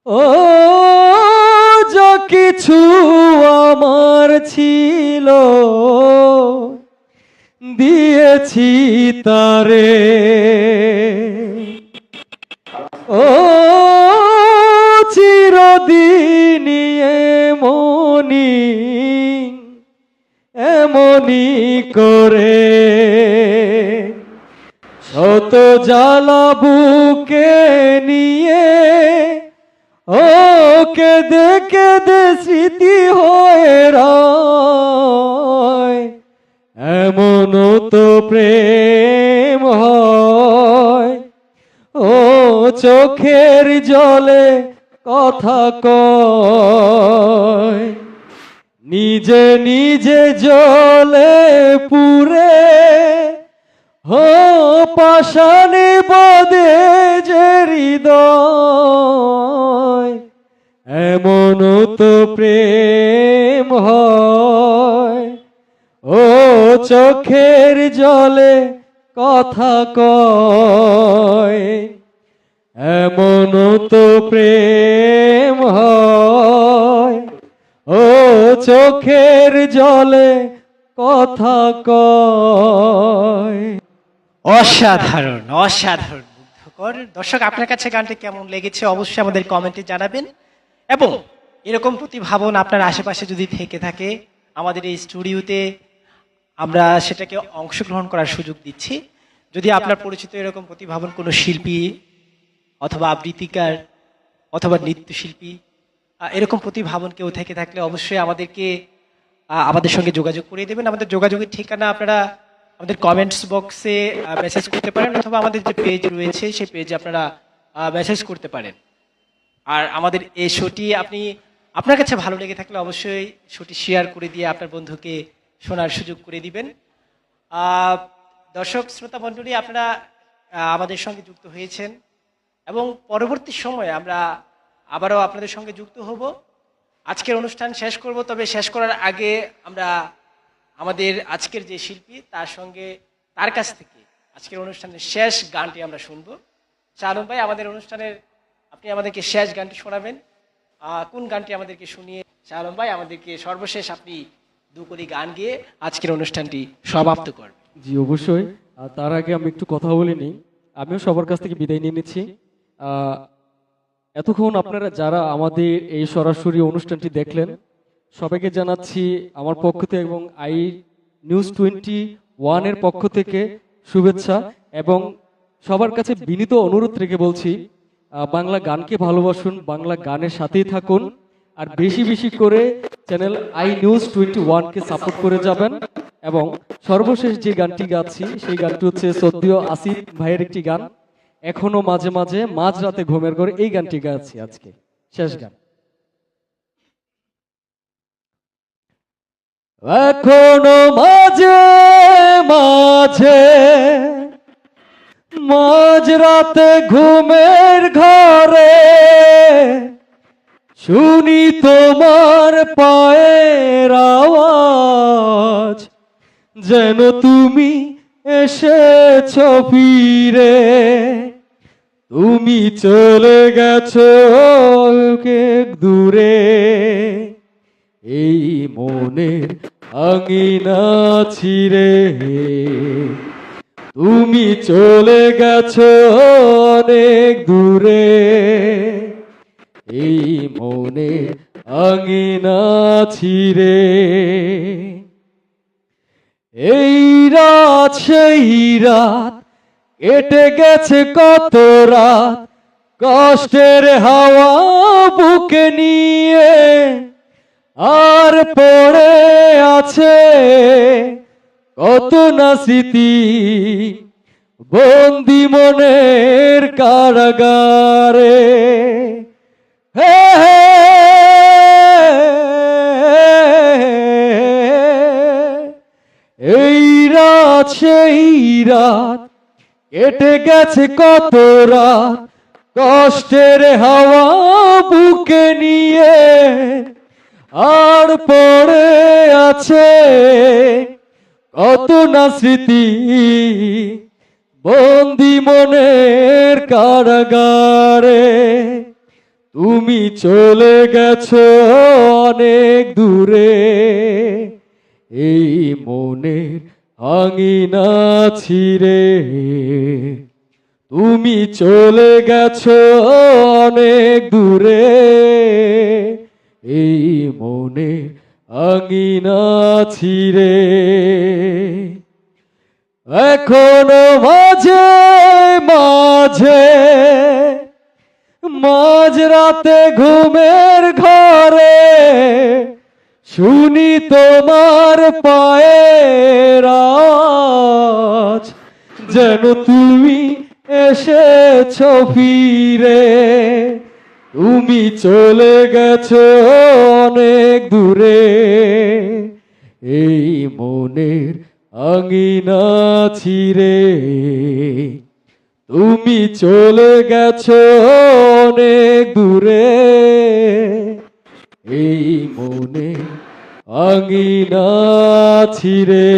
ও যা কিছু আমার ছিল দিয়েছি তারে, ও চিরদিন এমনি এমনি করে শত জ্বালা বুকে নিয়ে ও কেঁদে কেঁদে স্মৃতি হয়ে রয়। এমনও তো প্রেম হয়, ও চোখের জলে কথা কয়, নিজে নিজে জলে পুরে হো পাষাণে বদে যে হৃদয়। এমনও তো প্রেম হয়, ও চোখের জলে কথা কয়। এমনও তো প্রেম হয়, ও চোখের জলে কথা কয়। অসাধারণ, অসাধারণ, মুগ্ধকর। দর্শক, আপনার কাছে গানটি কেমন লেগেছে অবশ্যই আমাদের কমেন্টে জানাবেন। এবং এরকম প্রতিভাবন আপনার আশেপাশে যদি থেকে থাকে, আমাদের এই স্টুডিওতে আমরা সেটাকে অংশগ্রহণ করার সুযোগ দিচ্ছি। যদি আপনার পরিচিত এরকম প্রতিভাবন কোনো শিল্পী অথবা আবৃত্তিকার অথবা নৃত্যশিল্পী এরকম প্রতিভাবন কেউ থেকে থাকলে অবশ্যই আমাদেরকে আমাদের সঙ্গে যোগাযোগ করিয়ে দেবেন। আমাদের যোগাযোগের ঠিকানা আপনারা আমাদের কমেন্টস বক্সে মেসেজ করতে পারেন, অথবা আমাদের যে পেজ রয়েছে সেই পেজে আপনারা মেসেজ করতে পারেন। আর আমাদের এই শোটি আপনার কাছে ভালো লেগে থাকলে অবশ্যই শোটি শেয়ার করে দিয়ে আপনার বন্ধুকে শোনার সুযোগ করে দিবেন। দর্শক শ্রোতা মণ্ডলী, আপনারা আমাদের সঙ্গে যুক্ত হয়েছেন এবং পরবর্তী সময়ে আমরা আবারও আপনাদের সঙ্গে যুক্ত হব। আজকের অনুষ্ঠান শেষ করব, তবে শেষ করার আগে আমরা আমাদের আজকের যে শিল্পী তার কাছ থেকে আজকের অনুষ্ঠানের শেষ গানটি আমরা শুনবো। শালম ভাই, আমাদের অনুষ্ঠানের আপনি আমাদেরকে শেষ গানটি শোনাবেন। কোন গানটি আমাদেরকে শুনিয়ে শালম ভাই আমাদেরকে সর্বশেষ আপনি দুকলি গান গেয়ে আজকের অনুষ্ঠানটি সমাপ্ত করবেন? জি অবশ্যই। তার আগে আমি একটু কথা বলে নিই। আমিও সবার কাছ থেকে বিদায় নিয়ে নিচ্ছি। এতক্ষণ আপনারা যারা আমাদের এই সরাসরি অনুষ্ঠানটি দেখলেন, সবাইকে জানাচ্ছি আমার পক্ষ থেকে এবং iNews21 এর পক্ষ থেকে শুভেচ্ছা। এবং সবার কাছে বিনীত অনুরোধ রেখে বলছি, বাংলা গানকে ভালোবাসুন, বাংলা গানের সাথেই থাকুন, আর বেশি বেশি করে চ্যানেল iNews21 কে সাপোর্ট করে যাবেন। এবং সর্বশেষ যে গানটি গাচ্ছি সেই গানটি হচ্ছে শ্রদ্ধেয় আসিফ ভাইয়ের একটি গান, এখনো মাঝে মাঝে মাঝরাতে ঘুমের ঘরে। এই গানটি গাচ্ছি আজকে শেষ গান। এখনো মাঝে মাঝে মাঝরাতে ঘুমের ঘরে শুনি তোমার পায়ের আওয়াজ, যেন তুমি এসেছো ফিরে। তুমি চলে গেছো অনেক দূরে, এই মনের আঙিনা ছিঁড়ে। তুমি চলে গেছো অনেক দূরে, এই মনের আঙিনা ছিঁড়ে। এই রাত সেই রাত, কেটে গেছে কত রাত, কষ্টের হাওয়া বুকে নিয়ে। আর পড়ে আছে কত না স্মৃতি, বন্দি মনের কারাগারে। হে হে, এই রাত সেই রাত, কেটে গেছে কত রাত, কষ্টের হাওয়া বুকে নিয়ে। আর পড়ে আছে কত না স্মৃতি, বন্দি মনের কারাগারে। তুমি চলে গেছো অনেক দূরে, এই মনের আঙিনা ছিঁড়ে। তুমি চলে গেছো অনেক দূরে, এই মনের আঙিনা ছিঁড়ে। এখনো মাঝে মাঝে মাঝরাতে ঘুমের ঘরে শুনি তোমার পায়ের আওয়াজ, যেন তুমি এসেছো ফিরে। তুমি চলে গেছো অনেক দূরে, এই মনের আঙিনা ছিঁড়ে। তুমি চলে গেছো অনেক দূরে, এই মনে আঙিনা ছিঁড়ে।